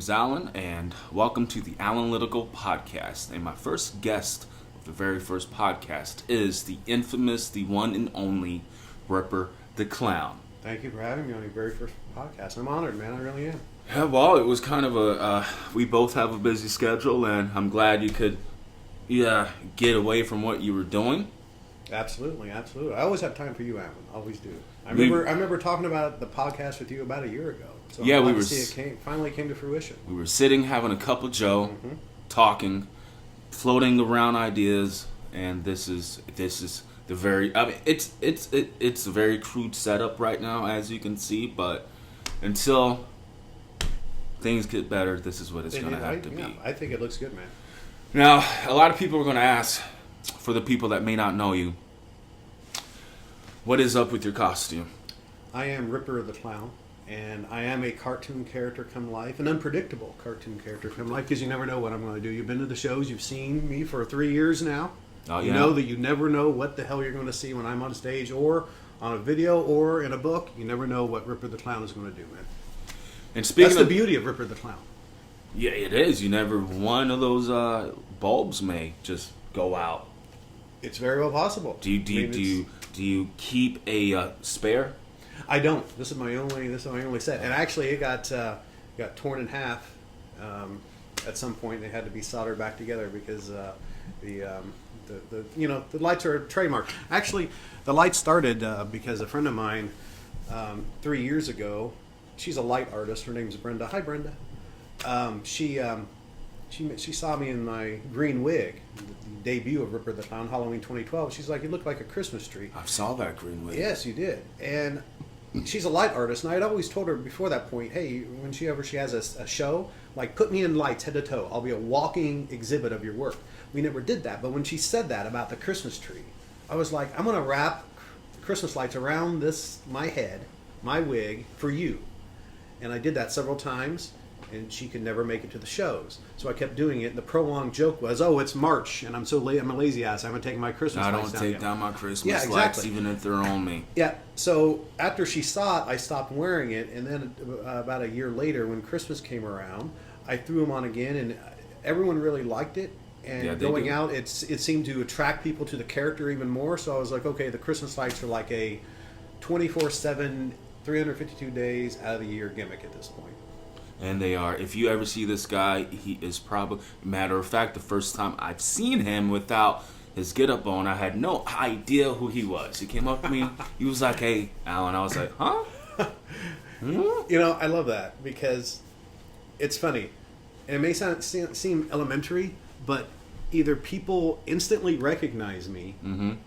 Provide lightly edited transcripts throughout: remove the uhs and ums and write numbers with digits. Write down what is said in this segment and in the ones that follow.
is Allen, and welcome to the Allenlytical podcast. And my first guest of the very first podcast is the infamous, the one and only Ripper the Clown. Thank you for having me on your very first podcast. I'm honored, man. I really am. Yeah, well, it was kind of we both have a busy schedule, and I'm glad you could get away from what you were doing. Absolutely. I always have time for you, Alan. Always do. I remember talking about the podcast with you about a year ago. So yeah, we were. Finally came to fruition. We were sitting having a cup of Joe, talking, floating around ideas, and this is the very. I mean, it's a very crude setup right now, as you can see. But until things get better, this is what it's going to have to be. I think it looks good, man. Now, a lot of people are going to ask, for the people that may not know you, what is up with your costume? I am Ripper the Clown, and I am a cartoon character come life, an unpredictable cartoon character come life, because you never know what I'm going to do. You've been to the shows, you've seen me for 3 years now. Oh, yeah. You know that you never know what the hell you're going to see when I'm on stage, or on a video, or in a book. You never know what Ripper the Clown is going to do, man. And speaking That's the beauty of Ripper the Clown. Yeah, it is. You never, one of those bulbs may just go out. It's very well possible. Do you keep a spare? I don't. This is my only set, and actually it got torn in half. At some point, they had to be soldered back together because the lights are trademarked. Actually, the lights started because a friend of mine 3 years ago. She's a light artist. Her name's Brenda. Hi, Brenda. She saw me in my green wig, the debut of Ripper the Clown, Halloween 2012. She's like, "You look like a Christmas tree." I saw that green wig. Yes, you did. And she's a light artist, and I had always told her before that point, hey, when she has a show, like, put me in lights head to toe. I'll be a walking exhibit of your work. We never did that, but when she said that about the Christmas tree, I was like, I'm going to wrap Christmas lights around my head, my wig, for you. And I did that several times, and she could never make it to the shows. So I kept doing it, and the prolonged joke was, oh, it's March, and I'm a lazy ass. I haven't taken my Christmas lights down I don't take down my Christmas exactly. lights, even if they're on me. Yeah, so after she saw it, I stopped wearing it, and then about a year later, when Christmas came around, I threw them on again, and everyone really liked it. And going out, it seemed to attract people to the character even more, so I was like, okay, the Christmas lights are like a 24/7, 352 days out of the year gimmick at this point. And they are. If you ever see this guy, he is probably... Matter of fact, the first time I've seen him without his get-up on, I had no idea who he was. He came up to me. He was like, "Hey, Alan." I was like, "Huh?" You know, I love that because it's funny. And it may seem elementary, but either people instantly recognize me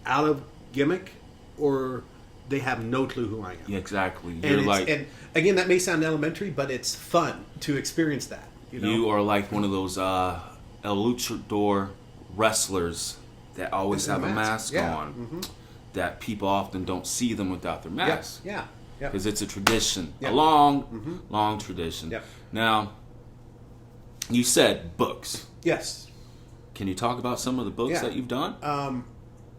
out of gimmick, or they have no clue who I am. Yeah, exactly. And again, that may sound elementary, but it's fun to experience that. You are like one of those El Luchador wrestlers that always have a mask on. That people often don't see them without their mask. Yeah. Because it's a tradition, a long tradition. Yep. Now, you said books. Yes. Can you talk about some of the books that you've done?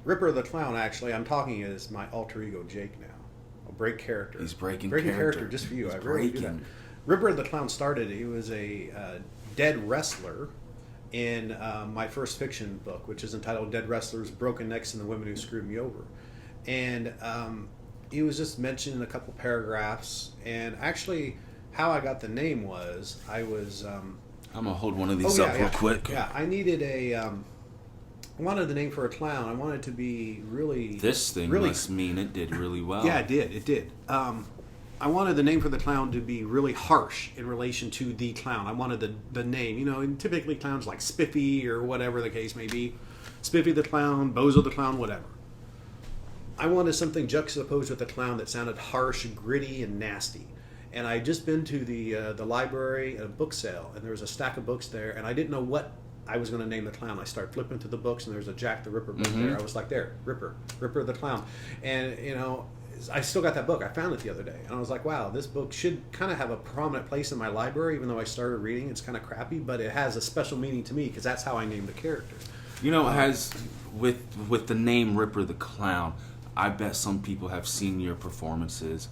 Ripper the Clown, actually, I'm talking as my alter ego Jake now. A break character. He's breaking character just for you. He's I really do that. Ripper the Clown started, he was a dead wrestler in my first fiction book, which is entitled Dead Wrestlers, Broken Necks, and the Women Who Screwed Me Over. And he was just mentioned in a couple paragraphs. And actually, how I got the name was, I was... I'm going to hold one of these up real quick. Yeah, I needed I wanted the name for a clown. I wanted it to be really... This thing must mean it did really well. Yeah, it did. I wanted the name for the clown to be really harsh in relation to the clown. I wanted the name. You know, and typically clowns like Spiffy or whatever the case may be. Spiffy the clown, Bozo the clown, whatever. I wanted something juxtaposed with the clown that sounded harsh, gritty, and nasty. And I had just been to the library at a book sale, and there was a stack of books there, and I didn't know what I was going to name the clown. I started flipping through the books, and there's a Jack the Ripper book there. I was like, there, Ripper the Clown. And, you know, I still got that book. I found it the other day. And I was like, wow, this book should kind of have a prominent place in my library, even though I started reading. It's kind of crappy, but it has a special meaning to me because that's how I named the character. You know, it has, with the name Ripper the Clown, I bet some people have seen your performances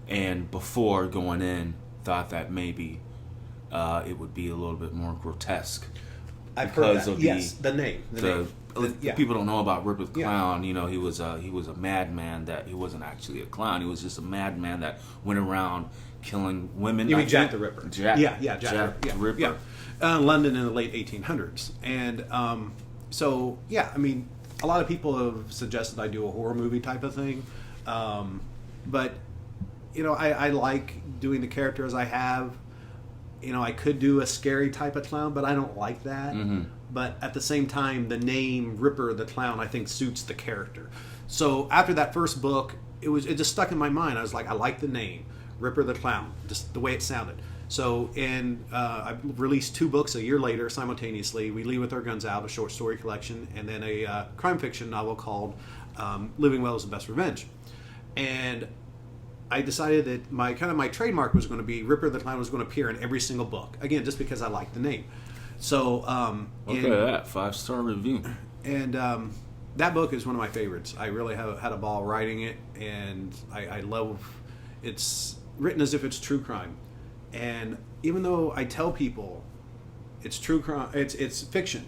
and before going in thought that maybe it would be a little bit more grotesque. I've heard Because that. of Yes, the name. Yeah. people don't know about Ripper the Yeah. Clown. You know, he was a madman. That he wasn't actually a clown. He was just a madman that went around killing women. You mean Jack the Ripper? Jack the Ripper. Yeah. London in the late 1800s. And so, yeah, I mean, a lot of people have suggested I do a horror movie type of thing. But, you know, I like doing the characters I have. You know, I could do a scary type of clown, but I don't like that. Mm-hmm. But at the same time, the name Ripper the Clown, I think, suits the character. So after that first book, it just stuck in my mind. I was like, I like the name Ripper the Clown, just the way it sounded. So I released 2 books a year later simultaneously. We Leave With Our Guns Out, a short story collection, and then a crime fiction novel called Living Well Is the Best Revenge. And I decided that my trademark was going to be Ripper the Clown was going to appear in every single book. Again, just because I like the name. So Look at that 5-star review. And that book is one of my favorites. I really had a ball writing it, and I love it's written as if it's true crime. And even though I tell people it's true crime, it's fiction,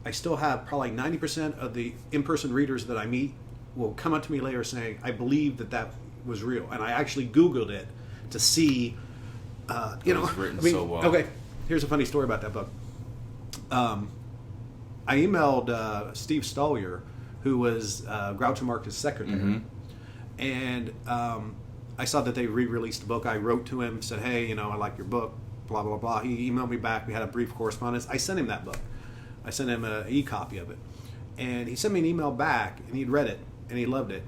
I still have probably 90% of the in-person readers that I meet will come up to me later saying, I believe that was real. And I actually Googled it to see, It was written so well. Okay, here's a funny story about that book. I emailed Steve Stollier, who was Groucho Marx's secretary, Mm-hmm. and I saw that they re-released the book. I wrote to him, said, hey, you know, I like your book, blah, blah, blah. He emailed me back. We had a brief correspondence. I sent him that book. I sent him an e-copy of it. And he sent me an email back, and he'd read it, and he loved it.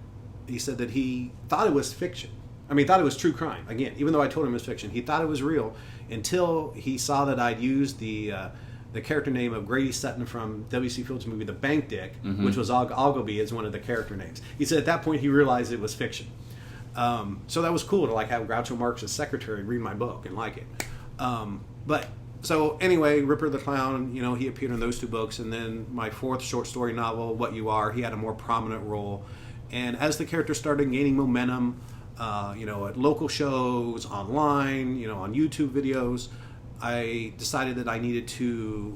He said that he thought it was fiction. I mean, he thought it was true crime. Again, even though I told him it was fiction, he thought it was real until he saw that I'd used the character name of Grady Sutton from W.C. Fields' movie The Bank Dick, Mm-hmm. which was Ogilvy as one of the character names. He said at that point he realized it was fiction. So that was cool to have Groucho Marx's secretary read my book and like it. But so anyway, Ripper the Clown, you know, he appeared in those 2 books, and then my 4th short story novel, What You Are, he had a more prominent role. And as the character started gaining momentum, you know, at local shows, online, you know, on YouTube videos, I decided that I needed to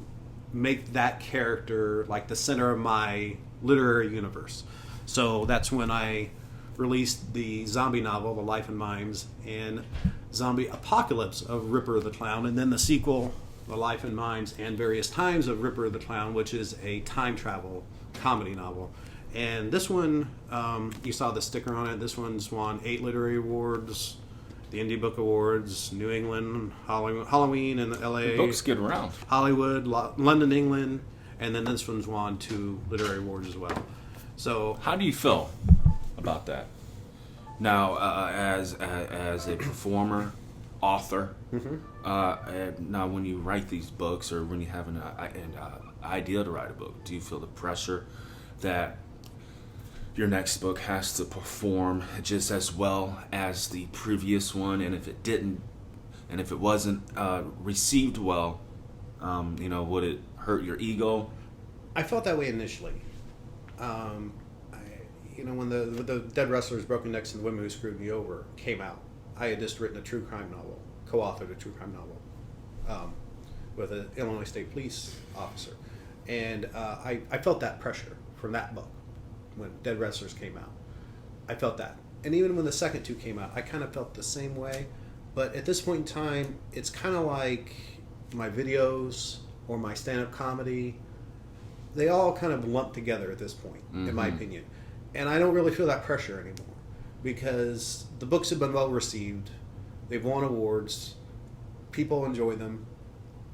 make that character like the center of my literary universe. So that's when I released the zombie novel, The Life and Mimes, and Zombie Apocalypse of Ripper the Clown, and then the sequel, The Life and Mimes and Various Times of Ripper the Clown, which is a time travel comedy novel. And this one, you saw the sticker on it, this one's won 8 literary awards, the Indie Book Awards, New England, Halloween in the LA. The books get around. Hollywood, London, England, and then this one's won 2 literary awards as well. So How do you feel about that? Now, as a performer, author, now when you write these books or when you have an idea to write a book, do you feel the pressure that your next book has to perform just as well as the previous one, and if it didn't, and if it wasn't received well, you know, would it hurt your ego? I felt that way initially. You know, when the Dead Wrestlers, Broken Necks, and the Women Who Screwed Me Over came out, I had just written a true crime novel, co-authored a true crime novel with an Illinois State Police officer, and I felt that pressure from that book. When Dead Wrestlers came out, I felt that. And even when the second 2 came out, I kind of felt the same way. But at this point in time, it's kind of like my videos or my stand-up comedy. They all kind of lump together at this point, in my opinion. And I don't really feel that pressure anymore because the books have been well received. They've won awards. People enjoy them.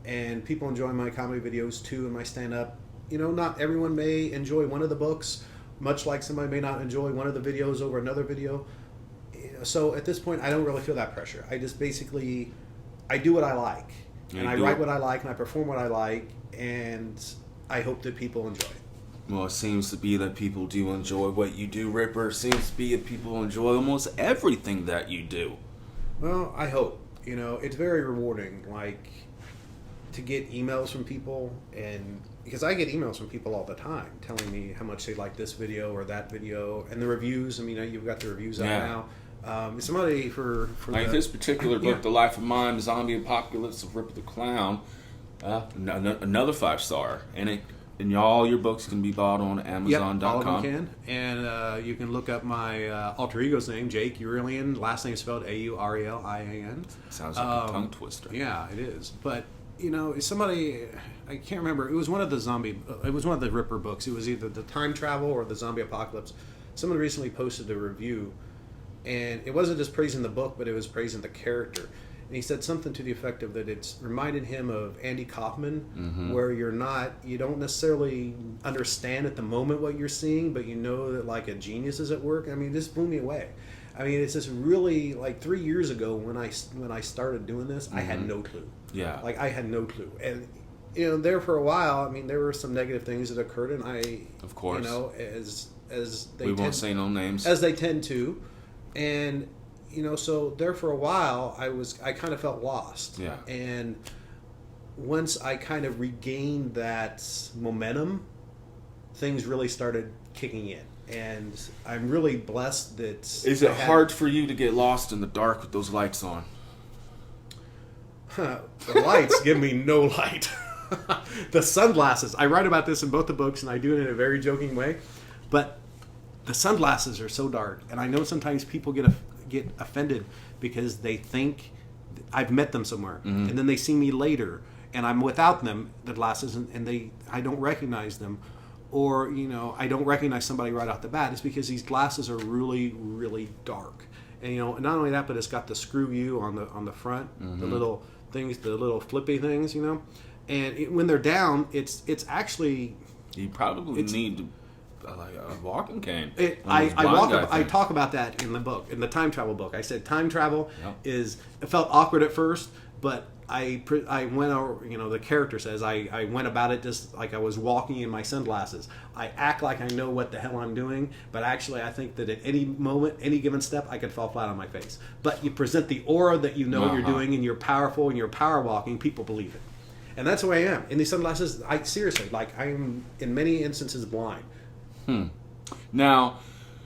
And people enjoy my comedy videos too and my stand-up. You know, not everyone may enjoy one of the books, much like somebody may not enjoy one of the videos over another video. So at this point, I don't really feel that pressure. I just basically, I do what I like. And I write what I like, and I perform what I like, and I hope that people enjoy it. Well, it seems to be that people do enjoy what you do, Ripper. It seems to be that people enjoy almost everything that you do. Well, I hope. You know, it's very rewarding, like, to get emails from people, and because I get emails from people all the time telling me how much they like this video or that video, and the reviews. I mean, you've got the reviews out now. Somebody for like this particular book, The Life of Mine, Zombie Apocalypse of Ripper the Clown, another 5-star, and all your books can be bought on Amazon.com. Yep, all of them can, and you can look up my alter ego's name, Jake Aurelian. Last name spelled Aurelian. Sounds like a tongue twister. Yeah, it is. But somebody, I can't remember. It was one of the Ripper books. It was either the Time Travel or the Zombie Apocalypse. Someone recently posted a review. And it wasn't just praising the book, but it was praising the character. And he said something to the effect of that it's reminded him of Andy Kaufman, where you don't necessarily understand at the moment what you're seeing, but you know that like a genius is at work. I mean, this blew me away. I mean, it's just really like 3 years ago when I started doing this, I had no clue. Yeah. Like I had no clue. And there for a while, I mean, there were some negative things that occurred, and of course, as they won't say no names, as they tend to. And so there for a while I kind of felt lost. Yeah. And once I kind of regained that momentum, things really started kicking in. And I'm really blessed that. Is it hard for you to get lost in the dark with those lights on? The lights give me no light. The sunglasses. I write about this in both the books, and I do it in a very joking way, but the sunglasses are so dark, and I know sometimes people get offended because they think I've met them somewhere, and then they see me later, and I'm without them, the glasses, and I don't recognize them, or I don't recognize somebody right off the bat. It's because these glasses are really, really dark, and not only that, but it's got the screw U on the front, the little things, the little flippy things, and when they're down, it's actually you probably need like a walking cane. I talk about that in the book, in the time travel book. I said time travel it felt awkward at first, but I went over, the character says, I went about it just like I was walking in my sunglasses. I act like I know what the hell I'm doing, but actually I think that at any moment, any given step, I could fall flat on my face. But you present the aura that you know what you're doing, and you're powerful, and you're power walking, people believe it. And that's the way I am. In these sunglasses, seriously, like I'm in many instances blind. Now,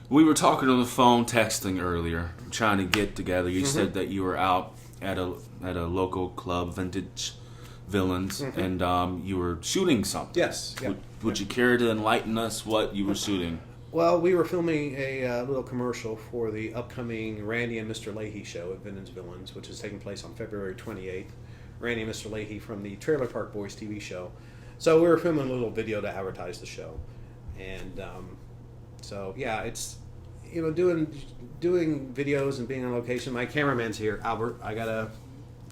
we were talking on the phone, texting earlier, trying to get together. You said that you were out at a local club, Vintage Villains, and you were shooting something. Yes. Yeah. Would you care to enlighten us what you were shooting? Well, we were filming a little commercial for the upcoming Randy and Mr. Leahy show at Vintage Villains, which is taking place on February 28th. Randy and Mr. Leahy from the Trailer Park Boys TV show. So we were filming a little video to advertise the show. And so yeah, it's doing videos and being on location. My cameraman's here, Albert. I gotta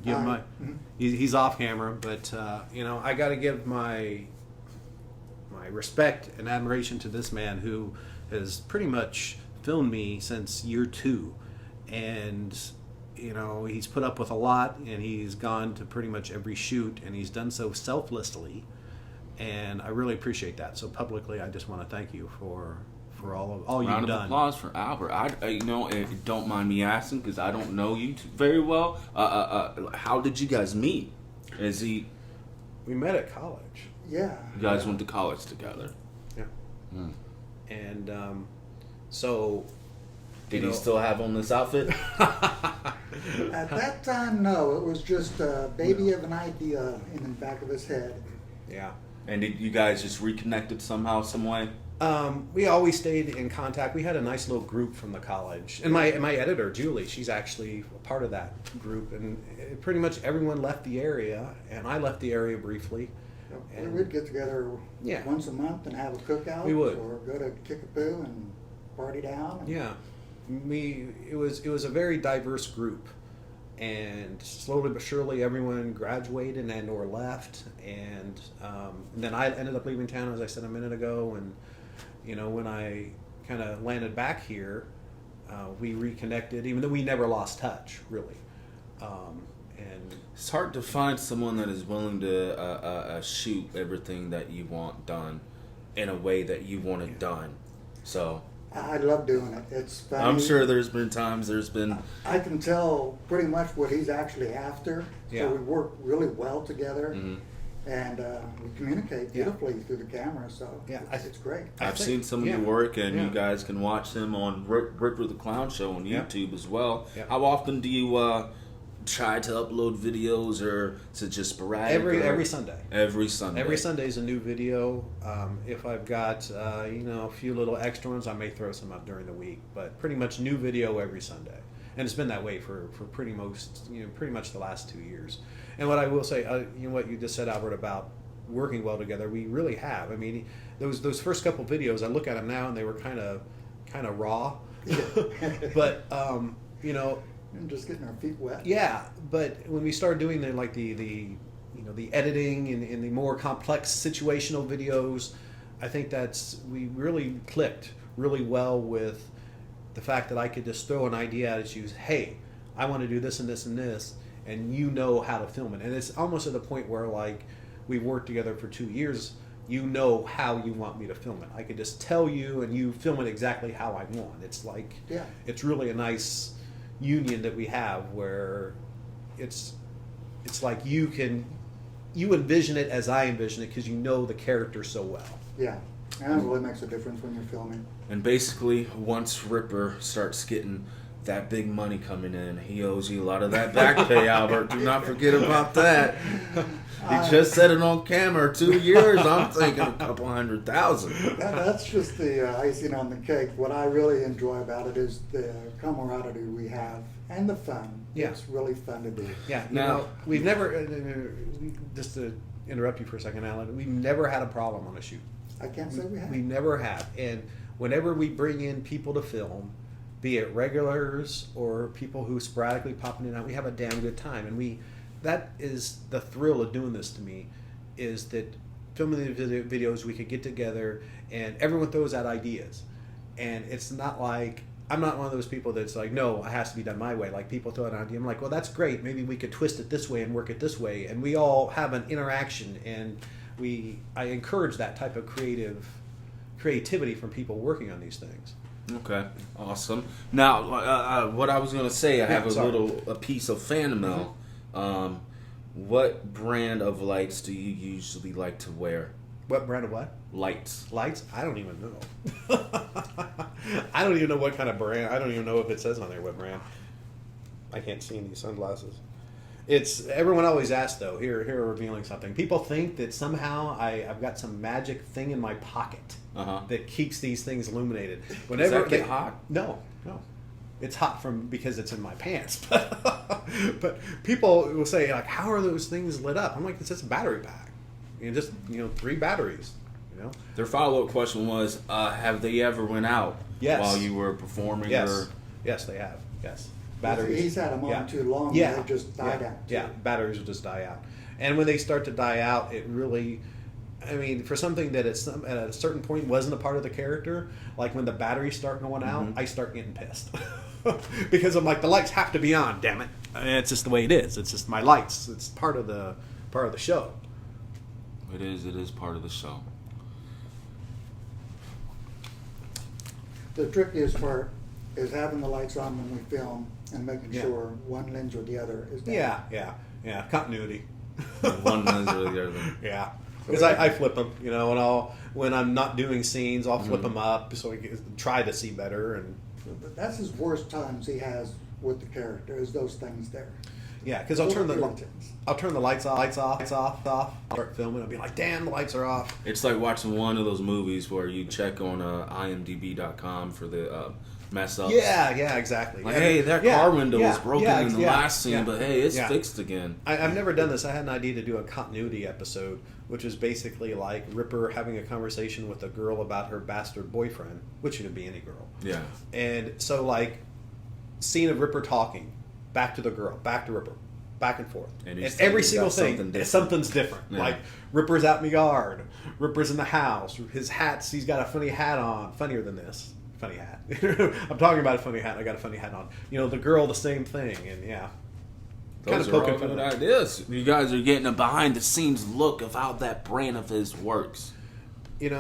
give my he's off camera, but I gotta give my respect and admiration to this man who has pretty much filmed me since year 2, and he's put up with a lot, and he's gone to pretty much every shoot, and he's done so selflessly. And I really appreciate that. So publicly, I just want to thank you for all you've done. Round of applause for Albert. Don't mind me asking because I don't know you very well. How did you guys meet? We met at college. Yeah. You guys went to college together. Yeah. And so. Did he still have on this outfit? At that time, no. It was just a baby of an idea in the back of his head. Yeah. And did you guys just reconnected somehow, some way? We always stayed in contact. We had a nice little group from the college. And my editor, Julie, she's actually a part of that group. And pretty much everyone left the area, and I left the area briefly. And we'd get together once a month and have a cookout. We would. Or go to Kickapoo and party down. Yeah. It was a very diverse group. And slowly but surely, everyone graduated and or left, and then I ended up leaving town, as I said a minute ago. And when I kind of landed back here, we reconnected, even though we never lost touch, really. And it's hard to find someone that is willing to shoot everything that you want done in a way that you want it done. So. I love doing it. It's funny. I'm sure there's been times I can tell pretty much what he's actually after. Yeah. So we work really well together. and we communicate beautifully through the camera. So it's great. I've seen some of your work, and you guys can watch them on Ripper the Clown Show on YouTube as well. Yeah. How often do you try to upload videos, or is it just sporadic? Every Sunday. Every Sunday. Every Sunday is a new video. If I've got a few little extra ones, I may throw some up during the week. But pretty much new video every Sunday, and it's been that way for pretty much the last 2 years. And what I will say, what you just said, Albert, about working well together, we really have. I mean, those first couple videos, I look at them now, and they were kind of raw, but And just getting our feet wet. Yeah, but when we started doing the editing and the more complex situational videos, I think we really clicked really well with the fact that I could just throw an idea at you. Hey, I want to do this and this and this, and you know how to film it. And it's almost at the point where, like, we've worked together for 2 years. You know how you want me to film it. I could just tell you, and you film it exactly how I want. It's like, it's really a nice union that we have, where it's like you envision it as I envision it, because you know the character so well. Yeah, and it really makes a difference when you're filming. And basically, once Ripper starts getting that big money coming in, he owes you a lot of that back pay, Albert. Do not forget about that. He just said it on camera. 2 years, I'm thinking a couple $100,000. That's just the icing on the cake. What I really enjoy about it is the camaraderie we have and the fun. Yeah. It's really fun to do. Yeah. Now, we've never, just to interrupt you for a second, Alan, we've never had a problem on a shoot. I can't say we have. We never have. And whenever we bring in people to film, be it regulars or people who sporadically pop in and out, we have a damn good time. And that is the thrill of doing this to me, is that filming the videos, we could get together and everyone throws out ideas. And it's not like, I'm not one of those people that's like, no, it has to be done my way. Like, people throw out an idea, I'm like, well, that's great. Maybe we could twist it this way and work it this way. And we all have an interaction, and I encourage that type of creativity from people working on these things. Okay, awesome. Now, what I was going to say, I have a piece of fan mail. Mm-hmm. What brand of lights do you usually like to wear? What brand of what? Lights. Lights? I don't even know. I don't even know what kind of brand. I don't even know if it says on there what brand. I can't see in these sunglasses. Everyone always asks, though. Here we're revealing something. People think that somehow I've got some magic thing in my pocket that keeps these things illuminated. Whenever Does that get hot? No. It's hot because it's in my pants. But people will say, like, how are those things lit up? I'm like, it's just a battery pack. Just 3 batteries. Their follow-up question was, have they ever went out while you were performing? Yes. Yes, they have. Yes. Batteries. He's had them on too long. Yeah. They just died out. Yeah, batteries will just die out. And when they start to die out, it really, for something that at a certain point wasn't a part of the character, like when the batteries start going out, I start getting pissed. Because I'm like, the lights have to be on, damn it. And it's just the way it is. It's just my lights. It's part of the show. It is part of the show. The trickiest part is having the lights on when we film and making sure one lens or the other is down. Yeah. Continuity. One lens or the other. Yeah. Because I flip them, and when I'm not doing scenes, I'll flip them up so I can try to see better. And that's his worst times he has with the character, is those things there. Yeah, because I'll turn the lights off, start filming, I'll be like, damn, the lights are off. It's like watching one of those movies where you check on imdb.com for the mess ups. Yeah, exactly. Like, hey, that car window was broken in the last scene, but hey, it's fixed again. I've never done this. I had an idea to do a continuity episode, which is basically like Ripper having a conversation with a girl about her bastard boyfriend, which could be any girl. Yeah. And so, like, scene of Ripper talking, back to the girl, back to Ripper, back and forth. And every single thing, something's different. Yeah. Like, Ripper's out in the yard, Ripper's in the house, his hat's, he's got a funny hat on, funnier than this. Funny hat. I'm talking about a funny hat. I got a funny hat on. The girl, the same thing, and those are all good ideas. You guys are getting a behind the scenes look of how that brand of his works. We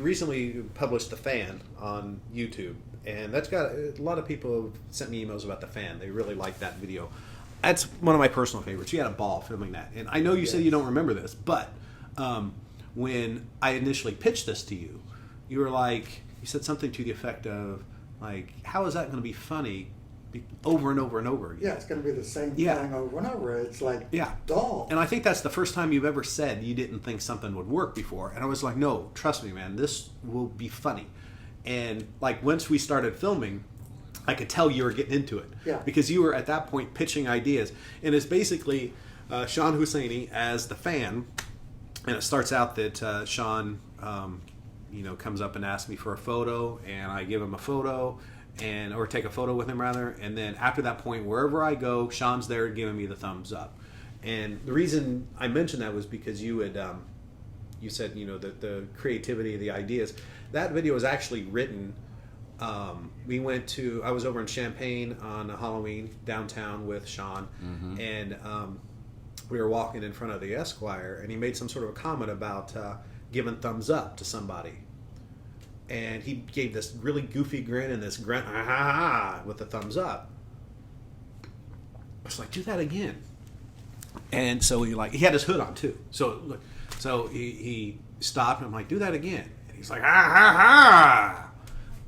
recently published The Fan on YouTube, and that's got a lot of people have sent me emails about The Fan. They really like that video. That's one of my personal favorites. You had a ball filming that, and I know you said you don't remember this, but when I initially pitched this to you, you were like, you said something to the effect of, like, how is that going to be funny over and over and over again? Yeah, it's going to be the same Yeah. thing over and over. It's like Yeah. dull. And I think that's the first time you've ever said you didn't think something would work before. And I was like, no, trust me, man, this will be funny. And like once we started filming, I could tell you were getting into it. Yeah. Because you were at that point pitching ideas. And it's basically Sean Husseini as the fan. And it starts out that Sean, comes up and asks me for a photo, and I give him a photo, or take a photo with him rather. And then after that point, wherever I go, Sean's there giving me the thumbs up. And the reason I mentioned that was because you had, you said, the creativity, the ideas. That video was actually written. I was over in Champaign on Halloween downtown with Sean, and we were walking in front of the Esquire, and he made some sort of a comment about giving thumbs up to somebody. And he gave this really goofy grin and this grunt, with the thumbs up. I was like, do that again. And so he had his hood on too. So he stopped, and I'm like, do that again. And he's like,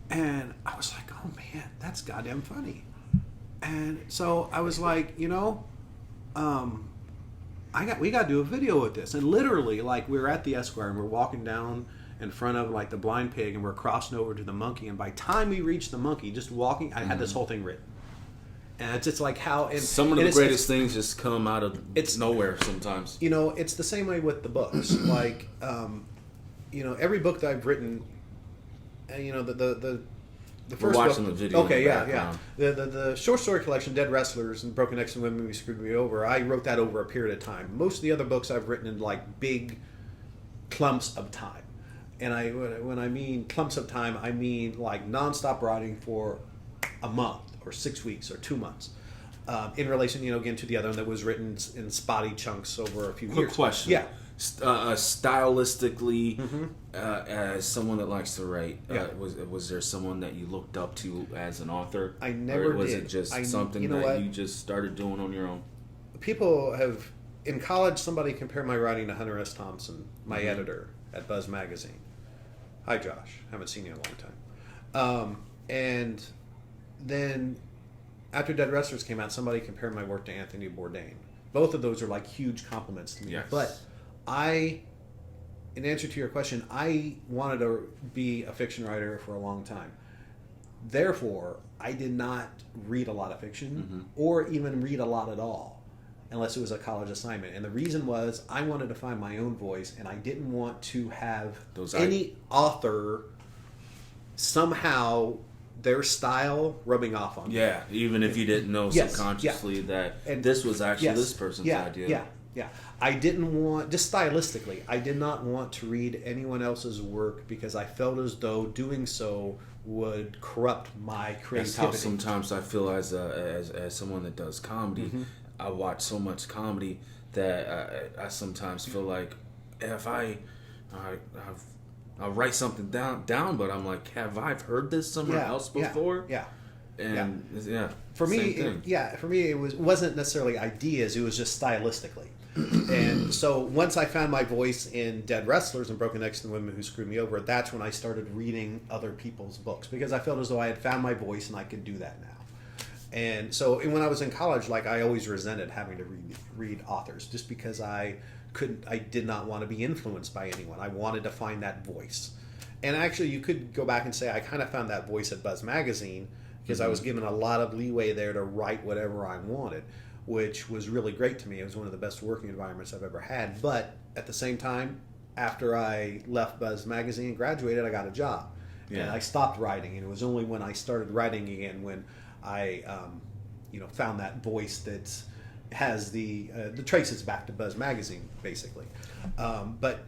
And I was like, oh man, that's goddamn funny. And so I was like, we got to do a video with this. And literally, we were at the Esquire, and we're walking down in front of the blind pig, and we're crossing over to the monkey. And by the time we reached the monkey, just walking, I had this whole thing written. And it's just like how... And, some of the greatest things just come out of nowhere sometimes. It's the same way with the books. Every book that I've written... the first We're watching book, the video. Okay, in the yeah. background. The short story collection, Dead Wrestlers and Broken Necks and Women Who Screwed Me Over, I wrote that over a period of time. Most of the other books I've written in big clumps of time. And when I mean clumps of time, I mean nonstop writing for a month or 6 weeks or 2 months. In relation, again, to the other one that was written in spotty chunks over a few years. Quick question. Yeah. Stylistically, as someone that likes to write, was there someone that you looked up to as an author? I never or was did. it just something you just started doing on your own? People have, in college, somebody compared my writing to Hunter S. Thompson, my editor at Buzz Magazine. Hi, Josh. Haven't seen you in a long time. And then after Dead Wrestlers came out, somebody compared my work to Anthony Bourdain. Both of those are huge compliments to me. Yes. But in answer to your question, I wanted to be a fiction writer for a long time. Therefore, I did not read a lot of fiction or even read a lot at all, unless it was a college assignment. And the reason was I wanted to find my own voice, and I didn't want to have any author somehow their style rubbing off on me. Yeah, even if you didn't know subconsciously that this was actually this person's idea. Yeah. I didn't want, just stylistically, I did not want to read anyone else's work because I felt as though doing so would corrupt my creativity. That's how sometimes I feel as someone that does comedy. I watch so much comedy that I sometimes feel like if I'll write something down, but I'm like, have I heard this somewhere else before? Yeah. And for me, it wasn't necessarily ideas; it was just stylistically. And so once I found my voice in Dead Wrestlers and Broken Necks and Women Who Screwed Me Over, that's when I started reading other people's books because I felt as though I had found my voice and I could do that now. And so when I was in college, I always resented having to read authors just because I did not want to be influenced by anyone. I wanted to find that voice. And actually, you could go back and say I kind of found that voice at Buzz Magazine because I was given a lot of leeway there to write whatever I wanted, which was really great to me. It was one of the best working environments I've ever had. But at the same time, after I left Buzz Magazine and graduated, I got a job. Yeah. And I stopped writing. And it was only when I started writing again when I found that voice that has the traces back to Buzz Magazine, basically. But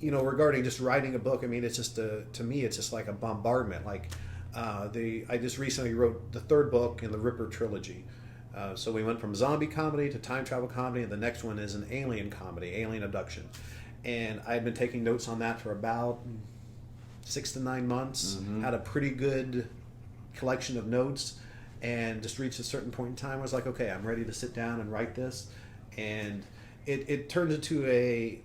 regarding just writing a book, I mean, it's just to me, it's just like a bombardment. I just recently wrote the third book in the Ripper trilogy. So we went from zombie comedy to time travel comedy, and the next one is an alien comedy, Alien Abduction. And I had been taking notes on that for about 6 to 9 months. Had a pretty good collection of notes, and just reached a certain point in time. I was like, okay, I'm ready to sit down and write this, and it turned into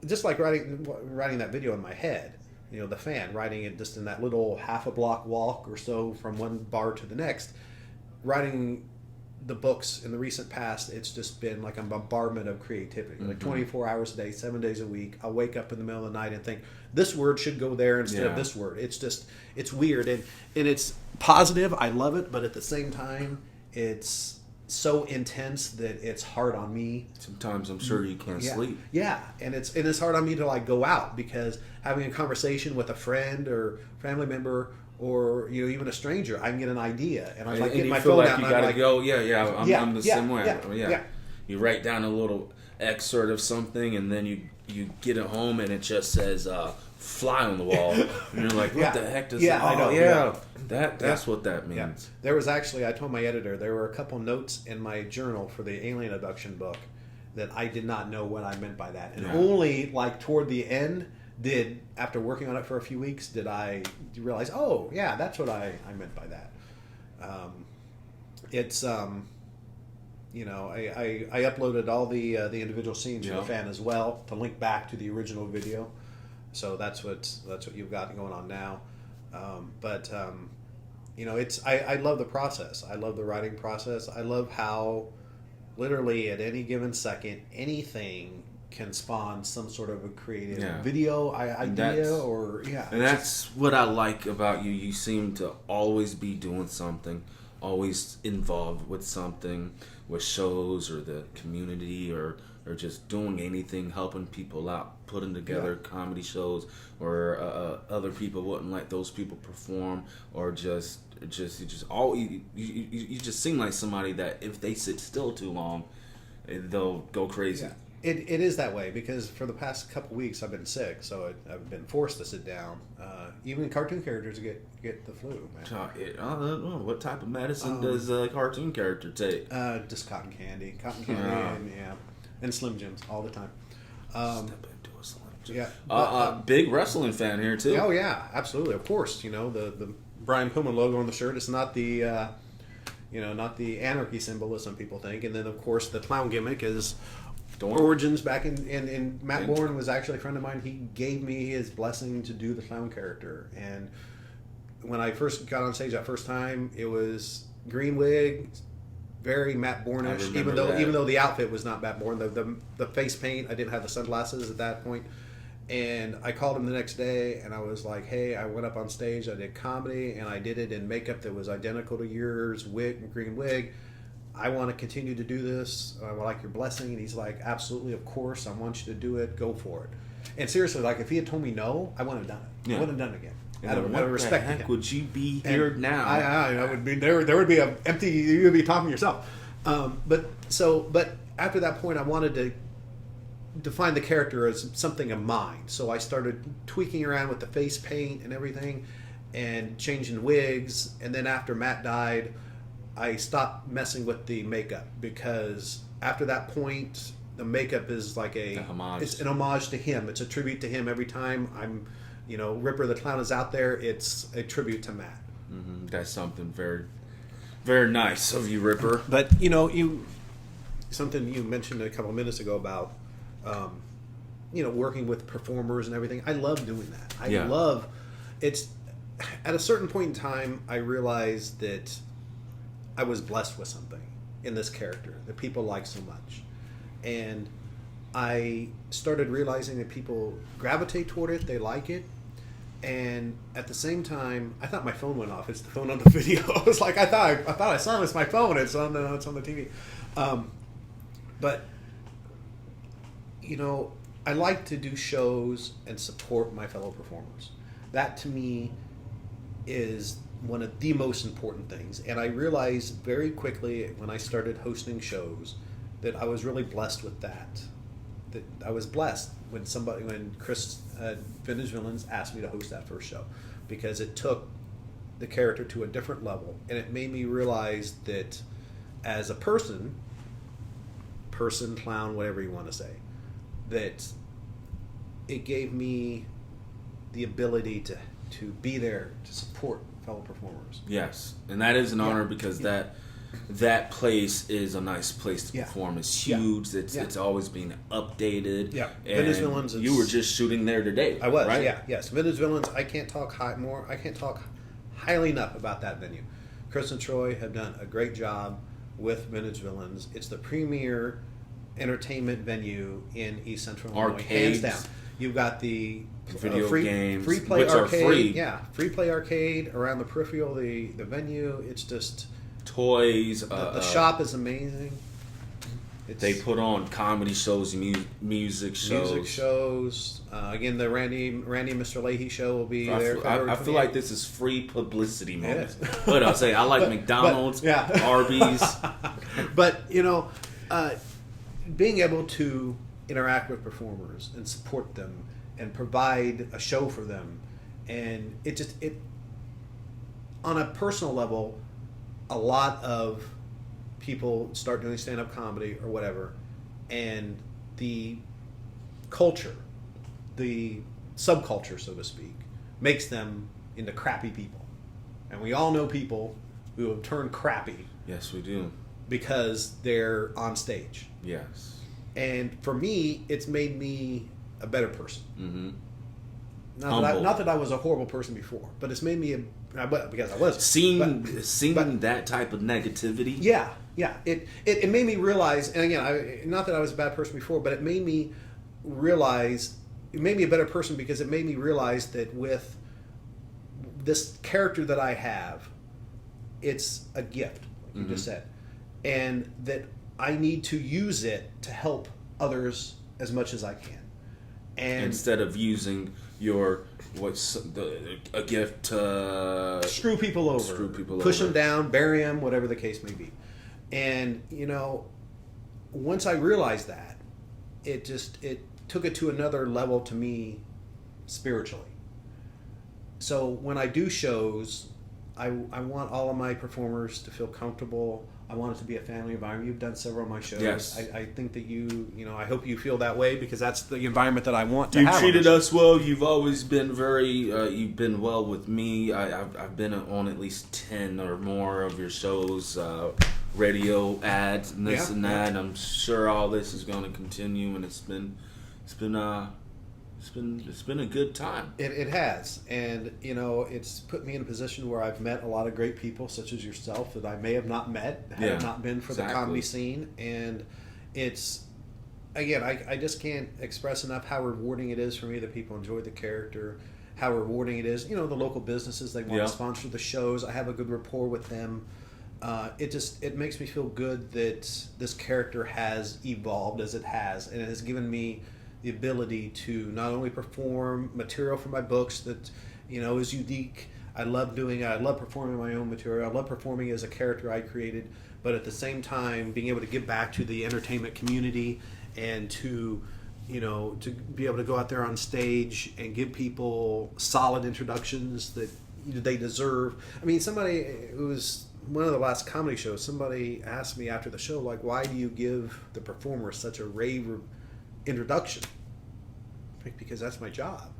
just like writing that video in my head. You know, the fan, writing it just in that little half a block walk or so from one bar to the next. Writing the books in the recent past, it's just been like a bombardment of creativity. Like 24 hours a day, 7 days a week. I'll wake up in the middle of the night and think, this word should go there instead of this word. It's weird. And it's positive. I love it. But at the same time, it's so intense that it's hard on me. Sometimes I'm sure you can't sleep. Yeah, and it's hard on me to like go out, because having a conversation with a friend or family member or even a stranger, I can get an idea, and I'm like getting my phone out. You and gotta I'm like, go. I'm the same way. Yeah. You write down a little excerpt of something, and then you get it home, and it just says "fly" on the wall, and you're like, "What the heck does that?" I know. That's what that means. Yeah. There was actually, I told my editor, there were a couple notes in my journal for the alien abduction book that I did not know what I meant by that, and only like toward the end after working on it for a few weeks, did I realize, oh yeah, that's what I meant by that. It's I uploaded all the individual scenes for the fan as well to link back to the original video, so that's what you've got going on now. I love the process. I love the writing process. I love how literally at any given second, anything can spawn some sort of a creative video idea And that's what I like about you. You seem to always be doing something, always involved with something, with shows or the community or just doing anything, helping people out, putting together comedy shows, or other people wouldn't let those people perform, or you just seem like somebody that if they sit still too long, they'll go crazy. Yeah. It is that way, because for the past couple weeks I've been sick, so I've been forced to sit down. Even cartoon characters get the flu, man. What type of medicine does a cartoon character take? Just cotton candy, and Slim Jims all the time. Step into a Slim Jim. Yeah, big wrestling fan here too. Oh yeah, absolutely. Of course, the Brian Pillman logo on the shirt. It's not the not the anarchy symbol as some people think. And then of course the clown gimmick is origins back in Matt Bourne was actually a friend of mine. He gave me his blessing to do the clown character, and when I first got on stage that first time, it was green wig, very Matt Bourne-ish, even though the outfit was not Matt Bourne. The face paint, I didn't have the sunglasses at that point. And I called him the next day, and I was like, hey, I went up on stage, I did comedy, and I did it in makeup that was identical to yours, green wig. I want to continue to do this. I would like your blessing. And he's like, absolutely, of course. I want you to do it. Go for it. And seriously, like, if he had told me no, I wouldn't have done it. I wouldn't have done it again. Out of respect to him. Would you be here now? I would be there. There would be an empty. You would be talking to yourself. But after that point, I wanted to define the character as something of mine. So I started tweaking around with the face paint and everything, and changing wigs. And then after Matt died, I stopped messing with the makeup, because after that point, the makeup is like it's an homage to him. It's a tribute to him. Every time Ripper the Clown is out there, it's a tribute to Matt. Mm-hmm. That's something very, very nice of you, Ripper. But something you mentioned a couple of minutes ago about working with performers and everything. I love doing that. I love it's. At a certain point in time, I realized that I was blessed with something in this character that people like so much, and I started realizing that people gravitate toward it. They like it. And at the same time, I thought my phone went off. It's the phone on the video. I was like, I thought I saw this. My phone. It's on the TV. But I like to do shows and support my fellow performers. That to me is one of the most important things. And I realized very quickly when I started hosting shows that I was really blessed with that. That I was blessed when Chris Vintage Villains asked me to host that first show, because it took the character to a different level, and it made me realize that as a person, clown, whatever you want to say, that it gave me the ability to to be there to support fellow performers. Yes, and that is an honor because that place is a nice place to perform. It's huge. It's always being updated. Yeah, and Vintage Villains. You were just shooting there today. I was. right? Yeah, yes. Vintage Villains. I can't talk highly enough about that venue. Chris and Troy have done a great job with Vintage Villains. It's the premier entertainment venue in East Central Illinois, hands down. You've got the video games, free play which arcade, are free. Yeah, free play arcade around the peripheral of the venue. It's just Toys. the shop is amazing. They put on comedy shows, music shows. Music shows. Again, the Randy and Mr. Leahy show will be there. I feel like this is free publicity moment. But I'll say I like McDonald's, Arby's. But being able to interact with performers and support them and provide a show for them, and it on a personal level, a lot of people start doing stand-up comedy or whatever, and the culture, the subculture, so to speak, makes them into crappy people. And we all know people who have turned crappy. Yes, we do. Because they're on stage. Yes. And for me, it's made me a better person. Mm-hmm. Not that I was a horrible person before, but it's made me because I wasn't. Seeing that type of negativity. Yeah. It made me realize, and again, not that I was a bad person before, but it made me realize, it made me a better person because it made me realize that with this character that I have, it's a gift, like you just said, and that I need to use it to help others as much as I can. And instead of using a gift to screw people over, push them down, bury them, whatever the case may be. And once I realized that, it took it to another level to me spiritually. So when I do shows, I want all of my performers to feel comfortable. I want it to be a family environment. You've done several of my shows. Yes. I think that I hope you feel that way because that's the environment that I want to have. You treated us well. You've always been you've been well with me. I've been on at least 10 or more of your shows, radio ads and this and that. And I'm sure all this is going to continue, and it's been a good time. It has, and it's put me in a position where I've met a lot of great people, such as yourself, that I may have not met had it not been for the comedy scene. And it's, again, I just can't express enough how rewarding it is for me that people enjoy the character, how rewarding it is. The local businesses, they want to sponsor the shows. I have a good rapport with them. It makes me feel good that this character has evolved as it has, and it has given me the ability to not only perform material for my books that is unique. I love performing my own material. I love performing as a character I created, but at the same time being able to give back to the entertainment community and to be able to go out there on stage and give people solid introductions that they deserve. I mean, it was one of the last comedy shows, somebody asked me after the show, like, why do you give the performer such a rave introduction? Because that's my job.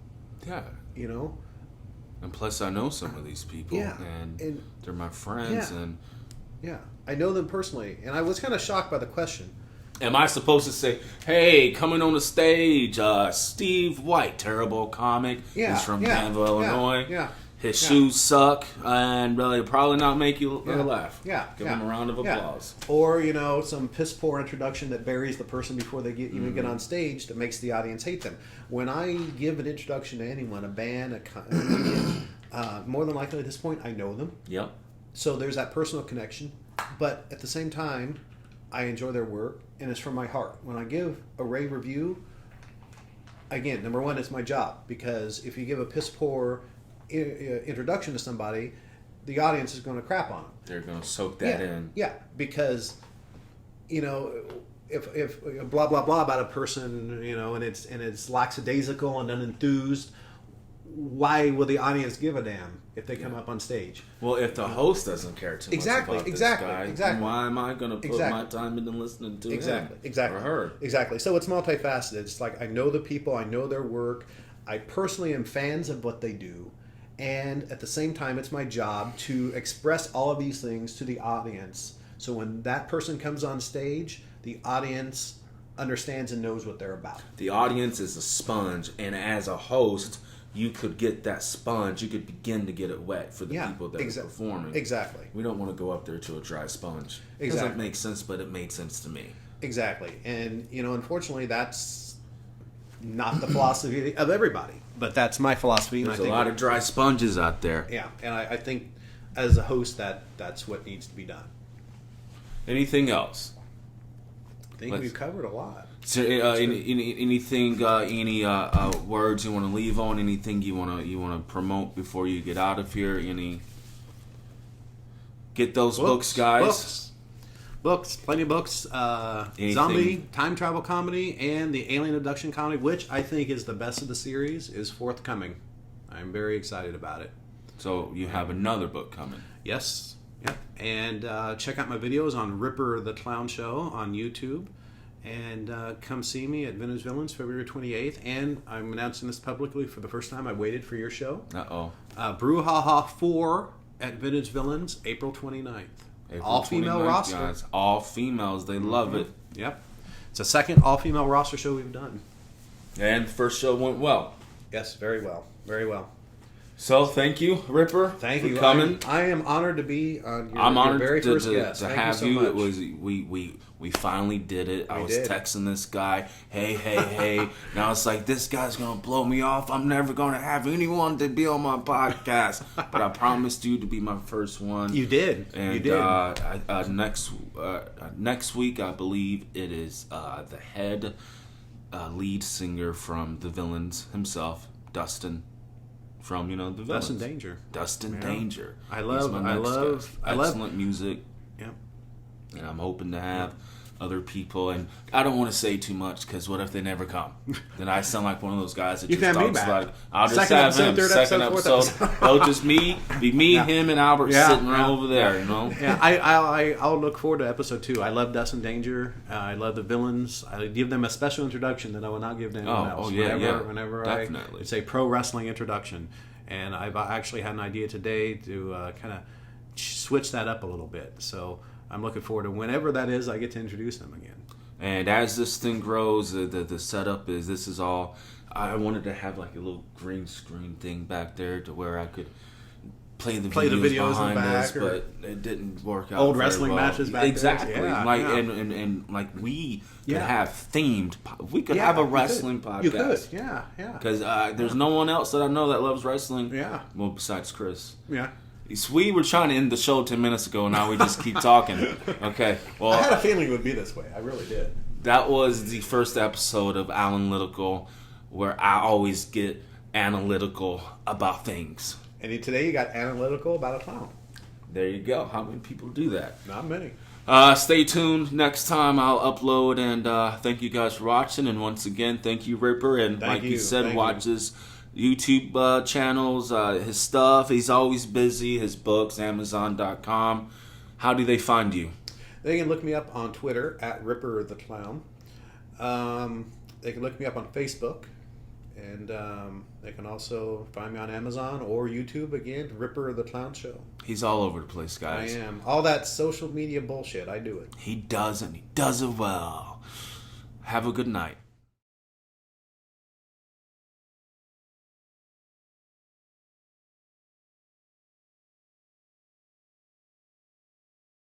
Yeah. And plus I know some of these people, and they're my friends, and I know them personally, and I was kind of shocked by the question. Am I supposed to say, hey, coming on the stage, Steve White, terrible comic, he's from Danville, Illinois, his shoes suck, and really probably not make you laugh. Give him a round of applause. Or, some piss poor introduction that buries the person before they even get on stage that makes the audience hate them. When I give an introduction to anyone, a band, a comedian, more than likely at this point, I know them. Yep. So there's that personal connection. But at the same time, I enjoy their work, and it's from my heart. When I give a rave review, again, number one, it's my job. Because if you give a piss poor introduction to somebody, the audience is going to crap on them. They're going to soak that in. Yeah, because if blah blah blah about a person, and it's lackadaisical and unenthused, why will the audience give a damn if they come up on stage? Well, if the host doesn't care too much about this guy, exactly. Why am I going to put my time into listening to him or her? Exactly. So it's multifaceted. It's like I know the people, I know their work, I personally am fans of what they do, And at the same time, it's my job to express all of these things to the audience. So when that person comes on stage, the audience understands and knows what they're about. The audience is a sponge, and as a host, you could get that sponge. You could begin to get it wet for the people that are performing. Exactly. We don't want to go up there to a dry sponge. It doesn't make sense, but it made sense to me. Exactly. And, unfortunately, that's not the philosophy of everybody. But that's my philosophy. There's a lot of dry sponges out there. Yeah. And I think as a host, that's what needs to be done. Anything else? I think we've covered a lot. So, anything? Any words you want to leave on? Anything you want to promote before you get out of here? Get those books, guys. Books, plenty of books. Zombie, time travel comedy, and the alien abduction comedy, which I think is the best of the series, is forthcoming. I'm very excited about it. So you have another book coming. Yes. Yep. And check out my videos on Ripper the Clown Show on YouTube. And come see me at Vintage Villains February 28th. And I'm announcing this publicly for the first time. I waited for your show. Brouhaha 4 at Vintage Villains April 29th. All-female roster. Guys. All females. They love it. Yep. It's the second all-female roster show we've done. And the first show went well. Yes, very well. Very well. So, thank you, Ripper. Thank for you. coming. I am honored to be on your, I'm honored very first to guest. to Thank have you. So It was we finally did it. I was texting this guy, hey. Now it's like, this guy's gonna blow me off. I'm never gonna have anyone to be on my podcast. But I promised you to be my first one. You did. And you did. Next week, I believe it is the head lead singer from the Villains himself, Dustin. From the Villains. Dustin Danger. Dustin Danger. I love excellent music. Yeah. And I'm hoping to have other people, and I don't want to say too much because what if they never come? Then I sound like one of those guys that just talks like, I'll just have him. Second episode. It'll just be me, him, and Albert sitting right over there. Yeah, I'll look forward to episode 2. I love Dustin Danger. I love the Villains. I give them a special introduction that I will not give to anyone else. Whenever definitely. It's a pro wrestling introduction, and I've actually had an idea today to kind of switch that up a little bit. So I'm looking forward to whenever that is, I get to introduce them again. And as this thing grows, the setup is, this is all, I wanted to have like a little green screen thing back there to where I could play the videos behind us, but it didn't work out. Old wrestling matches back exactly. there. Exactly. And like we could have themed, we could have a wrestling podcast. You could, yeah. Because there's no one else that I know that loves wrestling. Yeah. Well, besides Chris. Yeah. We were trying to end the show 10 minutes ago, and now we just keep talking. Okay. Well, I had a feeling it would be this way. I really did. That was the first episode of Allenlytical, where I always get analytical about things. And today you got analytical about a clown. There you go. How many people do that? Not many. Stay tuned. Next time I'll upload, and thank you guys for watching. And once again, thank you, Ripper. And like you said, watch his YouTube channels, his stuff. He's always busy. His books, Amazon.com. How do they find you? They can look me up on Twitter at Ripper the Clown. They can look me up on Facebook. And they can also find me on Amazon or YouTube, again, Ripper the Clown Show. He's all over the place, guys. I am. All that social media bullshit, I do it. He does it. He does it well. Have a good night.